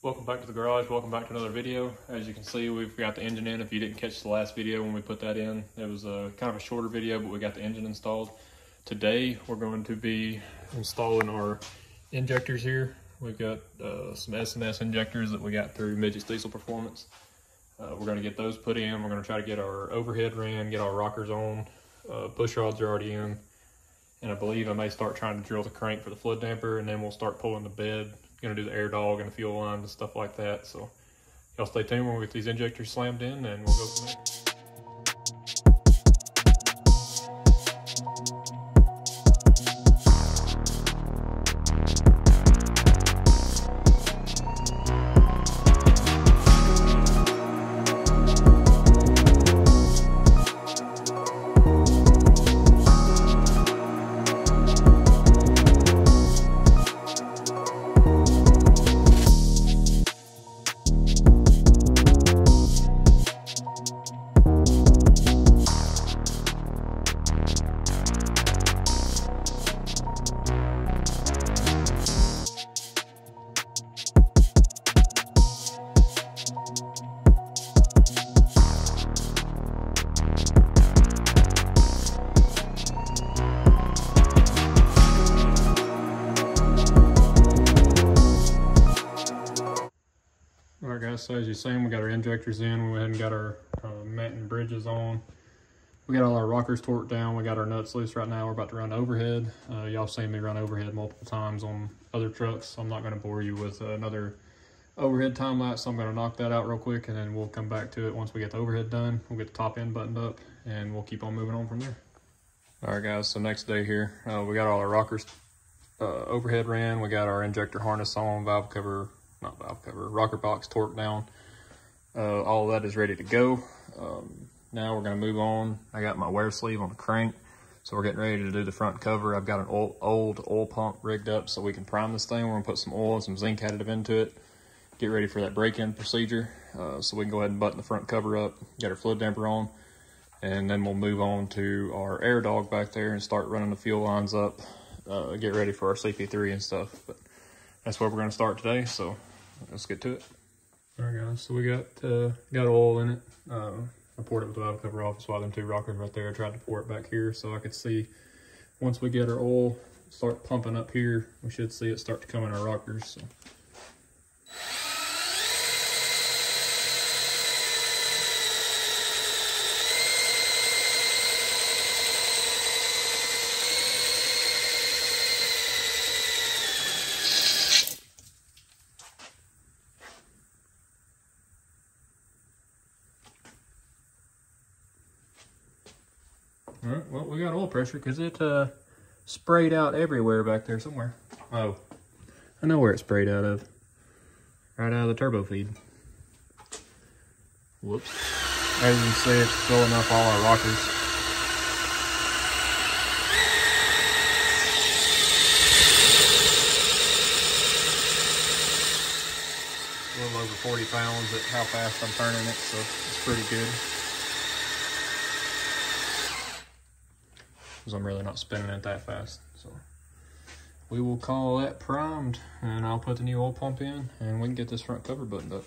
Welcome back to the garage. Welcome back to another video. As you can see, we've got the engine in. If you didn't catch the last video when we put that in, it was a kind of a shorter video, but we got the engine installed. Today, we're going to be installing our injectors here. We've got some S&S injectors that we got through Midget's Diesel Performance. We're going to get those put in. We're going to try to get our overhead ran, get our rockers on. Push rods are already in. And I believe I may start trying to drill the crank for the flood damper, and then we'll start pulling the bed. Gonna do the air dog and the fuel line and stuff like that. So y'all stay tuned when we get these injectors slammed in, and we'll go from there. Alright guys, so as you've seen, we got our injectors in. We went ahead and got our mat and bridges on. We got all our rockers torqued down. We got our nuts loose right now. We're about to run overhead. Y'all seen me run overhead multiple times on other trucks, so I'm not going to bore you with another overhead time lapse. So I'm going to knock that out real quick, and then we'll come back to it once we get the overhead done. We'll get the top end buttoned up, and we'll keep on moving on from there. Alright guys, so next day here, we got all our rockers overhead ran. We got our injector harness on, rocker box torqued down. All of that is ready to go. Now we're going to move on. I got my wear sleeve on the crank, so we're getting ready to do the front cover. I've got an old oil pump rigged up so we can prime this thing. We're going to put some oil and some zinc additive into it, get ready for that break-in procedure, so we can go ahead and button the front cover up, get our flood damper on, and then we'll move on to our air dog back there and start running the fuel lines up, get ready for our CP3 and stuff. But that's where we're going to start today, so let's get to it. All right guys, so we got oil in it. I poured it with the valve cover off. That's why them two rockers right there. I tried to pour it back here so I could see once we get our oil start pumping up here, we should see it start to come in our rockers. So. All right, well, we got oil pressure because it sprayed out everywhere back there somewhere. Oh, I know where it sprayed out of. Right out of the turbo feed. Whoops. As you can see, it's filling up all our rockers. A little over 40 pounds at how fast I'm turning it, so it's pretty good. I'm really not spinning it that fast. So we will call that primed, and I'll put the new oil pump in and we can get this front cover buttoned up.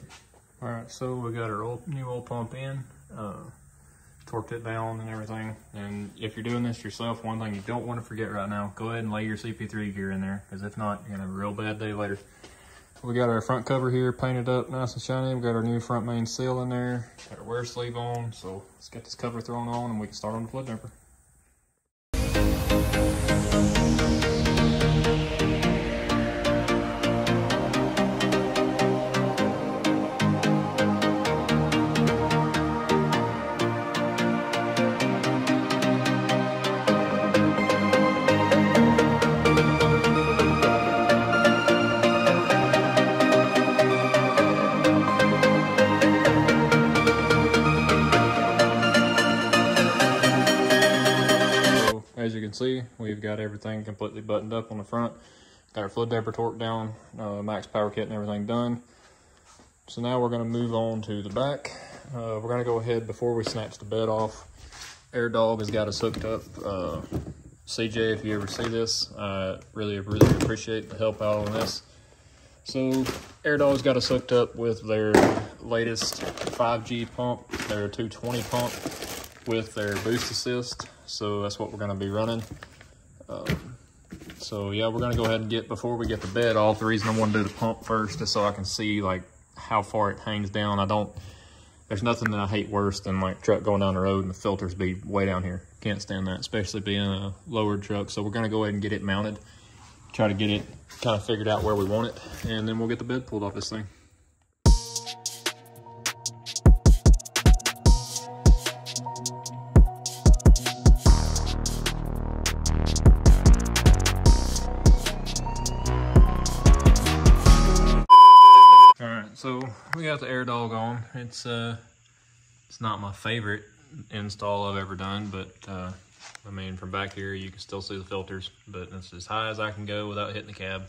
All right, so we got our new oil pump in, torqued it down and everything. And if you're doing this yourself, one thing you don't want to forget right now, go ahead and lay your CP3 gear in there, because if not, you're gonna have a real bad day later. We got our front cover here painted up nice and shiny. We got our new front main seal in there, got our wear sleeve on. So let's get this cover thrown on and we can start on the flood damper. As you can see, we've got everything completely buttoned up on the front. Got our flood damper torqued down, max power kit and everything done. So now we're going to move on to the back. We're going to go ahead, before we snatch the bed off, Air Dog has got us hooked up. CJ, if you ever see this, I really appreciate the help out on this. So AirDog's got us hooked up with their latest 5G pump, their 220 pump with their boost assist. So that's what we're gonna be running. So yeah, we're gonna go ahead and before we get the bed off, the reason I want to do the pump first is so I can see like how far it hangs down. There's nothing that I hate worse than like truck going down the road and the filters be way down here. Can't stand that, especially being a lowered truck. So we're gonna go ahead and get it mounted, try to get it kind of figured out where we want it, and then we'll get the bed pulled off this thing. All right, so we got the AirDog on. It's not my favorite install I've ever done, but I mean, from back here, you can still see the filters, but it's as high as I can go without hitting the cab.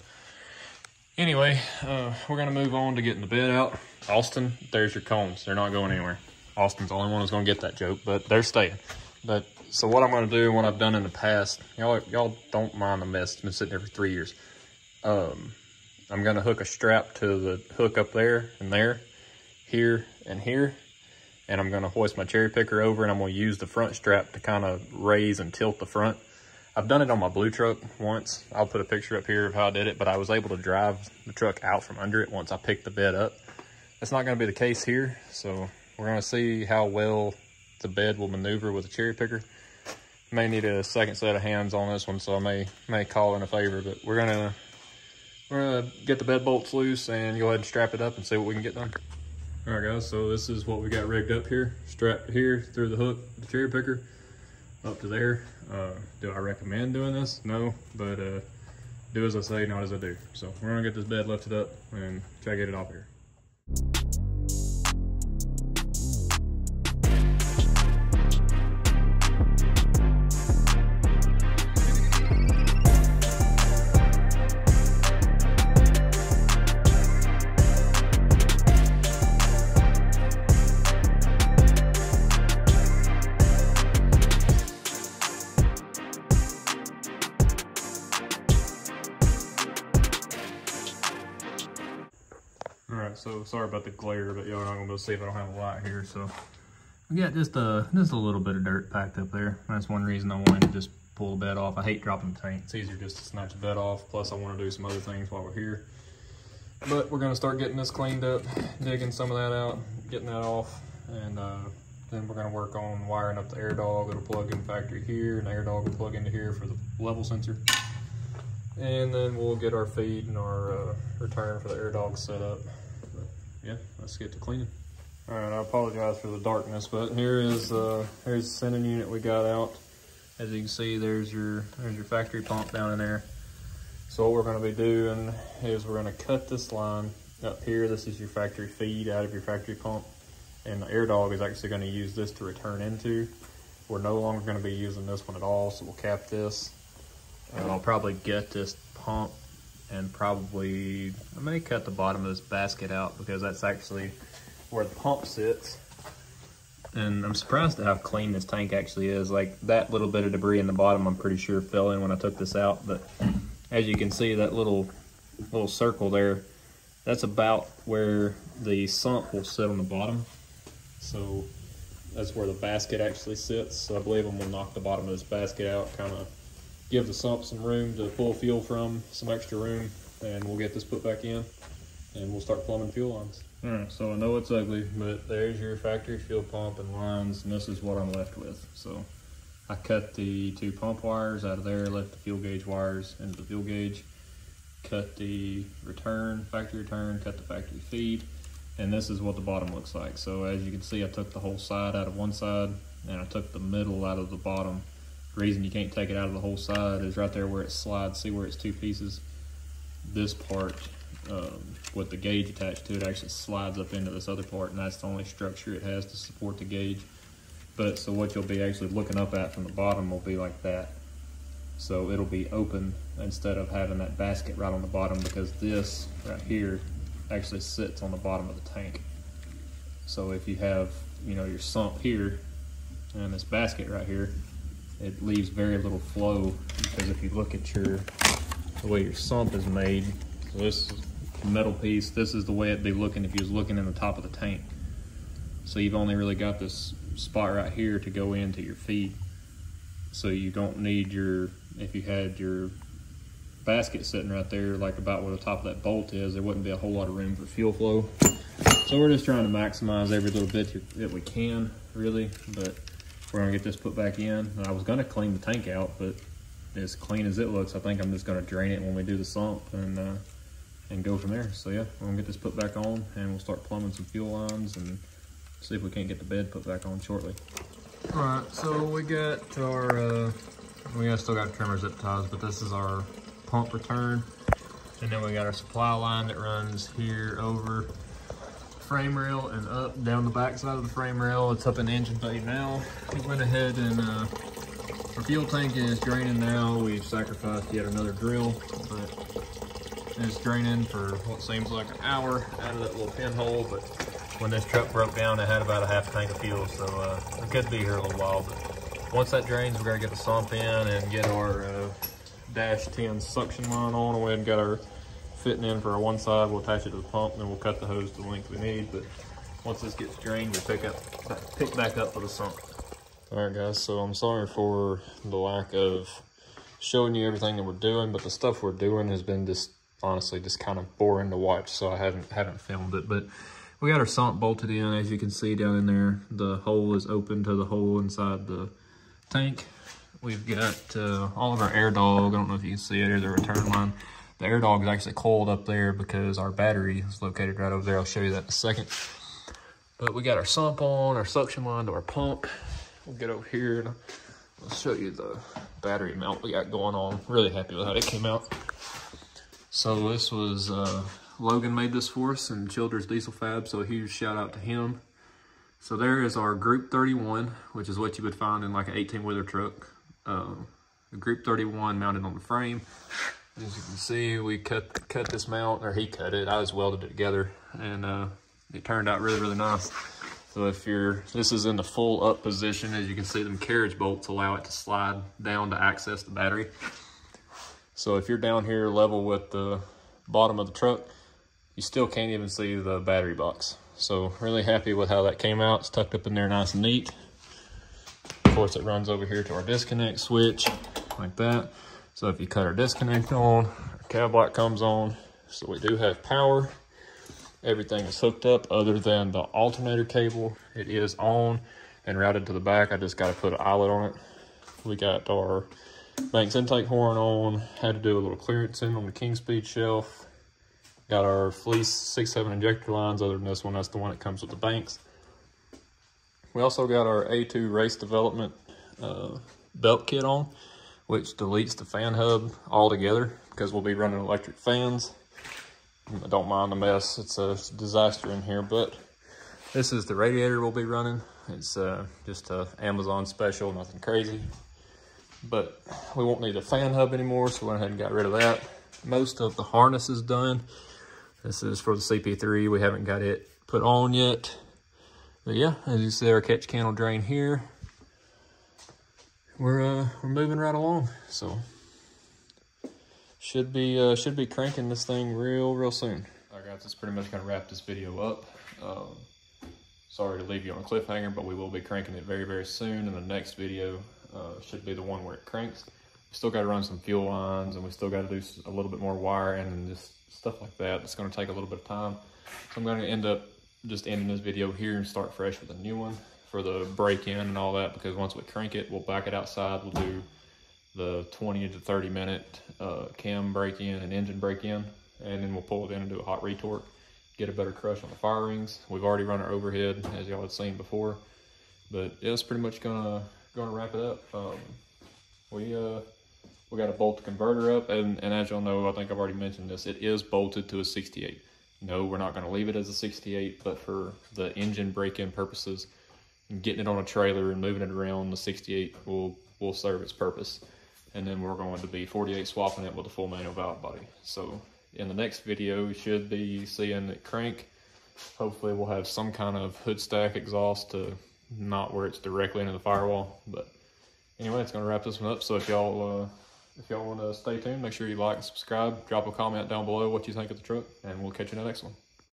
Anyway, we're gonna move on to getting the bed out. Austin, there's your combs. They're not going anywhere. Austin's the only one who's gonna get that joke, but they're staying. But so what I'm gonna do and what I've done in the past, y'all don't mind the mess. It's been sitting there for 3 years. I'm gonna hook a strap to the hook up there and there, here and here. And I'm gonna hoist my cherry picker over and I'm gonna use the front strap to kind of raise and tilt the front. I've done it on my blue truck once. I'll put a picture up here of how I did it, but I was able to drive the truck out from under it once I picked the bed up. That's not gonna be the case here. So we're gonna see how well the bed will maneuver with a cherry picker. May need a second set of hands on this one, so I may call in a favor, but we're gonna get the bed bolts loose and go ahead and strap it up and see what we can get done. All right, guys, so this is what we got rigged up here. Strapped here through the hook, the cherry picker, up to there. Do I recommend doing this? No, but do as I say, not as I do. So we're gonna get this bed lifted up and try to get it off here. Alright, so sorry about the glare, but y'all are not gonna be able to see if I don't have a light here. So we got just a little bit of dirt packed up there. That's one reason I wanted to just pull the bed off. I hate dropping the tank. It's easier just to snatch the bed off. Plus I want to do some other things while we're here. But we're gonna start getting this cleaned up, digging some of that out, getting that off, and then we're gonna work on wiring up the AirDog. It'll plug in factory here, and the AirDog will plug into here for the level sensor. And then we'll get our feed and our return for the AirDog set up. But yeah, let's get to cleaning. All right, I apologize for the darkness, but here's the sending unit we got out. As you can see, there's your factory pump down in there. So what we're gonna be doing is we're gonna cut this line up here. This is your factory feed out of your factory pump. And the AirDog is actually gonna use this to return into. We're no longer gonna be using this one at all, so we'll cap this. And I'll probably get this pump and I may cut the bottom of this basket out because that's actually where the pump sits. And I'm surprised at how clean this tank actually is. Like that little bit of debris in the bottom, I'm pretty sure fell in when I took this out. But as you can see, that little circle there, that's about where the sump will sit on the bottom. So that's where the basket actually sits. So I believe I'm gonna knock the bottom of this basket out, kind of give the sump some room to pull fuel from, some extra room, and we'll get this put back in and we'll start plumbing fuel lines. All right, so I know it's ugly, but there's your factory fuel pump and lines, and this is what I'm left with. So I cut the 2 pump wires out of there, left the fuel gauge wires into the fuel gauge, cut the factory return, cut the factory feed, and this is what the bottom looks like. So as you can see, I took the whole side out of one side, and I took the middle out of the bottom. The reason you can't take it out of the whole side is right there where it slides. See where it's 2 pieces? This part with the gauge attached to it actually slides up into this other part, and that's the only structure it has to support the gauge. But so what you'll be actually looking up at from the bottom will be like that. So it'll be open instead of having that basket right on the bottom, because this right here actually sits on the bottom of the tank. So if you have, your sump here and this basket right here, it leaves very little flow, because if you look at the way your sump is made, so this metal piece. This is the way it'd be looking if you was looking in the top of the tank. So you've only really got this spot right here to go into your feed. So you don't need your, if you had your basket sitting right there, like about where the top of that bolt is, there wouldn't be a whole lot of room for fuel flow. So we're just trying to maximize every little bit that we can, really. But we're gonna get this put back in. And I was gonna clean the tank out, but as clean as it looks, I think I'm just gonna drain it when we do the sump and go from there. So yeah, we're gonna get this put back on, and we'll start plumbing some fuel lines and see if we can't get the bed put back on shortly. All right, so we got our, still got trimmer zip ties, but this is our pump return. And then we got our supply line that runs here over frame rail and up down the back side of the frame rail. It's up in the engine bay now. We went ahead and our fuel tank is draining now. We've sacrificed yet another drill, but it's draining for what seems like an hour out of that little pinhole. But when this truck broke down, it had about a half tank of fuel, so it could be here a little while. But once that drains, we're gonna get the sump in and get our dash 10 suction line on. We haven't got our fitting in for our one side. We'll attach it to the pump, and then we'll cut the hose to the length we need. But once this gets drained, we pick back up for the sump. All right, guys. So I'm sorry for the lack of showing you everything that we're doing, but the stuff we're doing has been just honestly just kind of boring to watch, so I haven't filmed it. But we got our sump bolted in. As you can see down in there, the hole is open to the hole inside the tank. We've got all of our air dog. I don't know if you can see it, or the return line. The air dog is actually coiled up there because our battery is located right over there. I'll show you that in a second. But we got our sump on, our suction line to our pump. We'll get over here and I'll show you the battery mount we got going on. Really happy with how it came out. So this was, Logan made this for us in Childers Diesel Fab, so a huge shout out to him. So there is our Group 31, which is what you would find in like an 18-wheeler truck. The Group 31 mounted on the frame. As you can see, we cut this mount, or he cut it. I just welded it together, and it turned out really, really nice. So if this is in the full up position, as you can see, them carriage bolts allow it to slide down to access the battery. So if you're down here level with the bottom of the truck, you still can't even see the battery box. So really happy with how that came out. It's tucked up in there nice and neat. Of course, it runs over here to our disconnect switch like that. So if you cut our disconnect on, our cab light comes on. So we do have power. Everything is hooked up other than the alternator cable. It is on and routed to the back. I just got to put an eyelet on it. We got our Banks intake horn on. Had to do a little clearance in on the King Speed shelf. Got our Fleece 6-7 injector lines. Other than this one, that's the one that comes with the Banks. We also got our A2 Race Development belt kit on, which deletes the fan hub altogether because we'll be running electric fans. I don't mind the mess. It's a disaster in here, but this is the radiator we'll be running. It's just a Amazon special, nothing crazy. But we won't need a fan hub anymore, so we went ahead and got rid of that. Most of the harness is done. This is for the CP3. We haven't got it put on yet. But yeah, as you see, our catch can will drain here. We're moving right along, so should be cranking this thing real soon. All right, guys, that's pretty much gonna wrap this video up. Sorry to leave you on a cliffhanger, but we will be cranking it very soon. In the next video should be the one where it cranks. We still got to run some fuel lines, and we still got to do a little bit more wiring and just stuff like that. It's going to take a little bit of time. So I'm going to end up just ending this video here and start fresh with a new one for the break-in and all that, because once we crank it, we'll back it outside. We'll do the 20 to 30 minute cam break-in and engine break-in, and then we'll pull it in and do a hot retorque, get a better crush on the fire rings. We've already run our overhead, as y'all had seen before, but yeah, it's pretty much gonna wrap it up. We got to bolt the converter up, and as y'all know, I think I've already mentioned this, it is bolted to a 68. No, we're not going to leave it as a 68, but for the engine break-in purposes, and getting it on a trailer and moving it around, the 68 will serve its purpose. And then we're going to be 48 swapping it with a full manual valve body. So in the next video, we should be seeing it crank. Hopefully we'll have some kind of hood stack exhaust to not where it's directly into the firewall. But anyway, it's going to wrap this one up. So if y'all If y'all want to stay tuned, make sure you like and subscribe. Drop a comment down below what you think of the truck, and we'll catch you in the next one.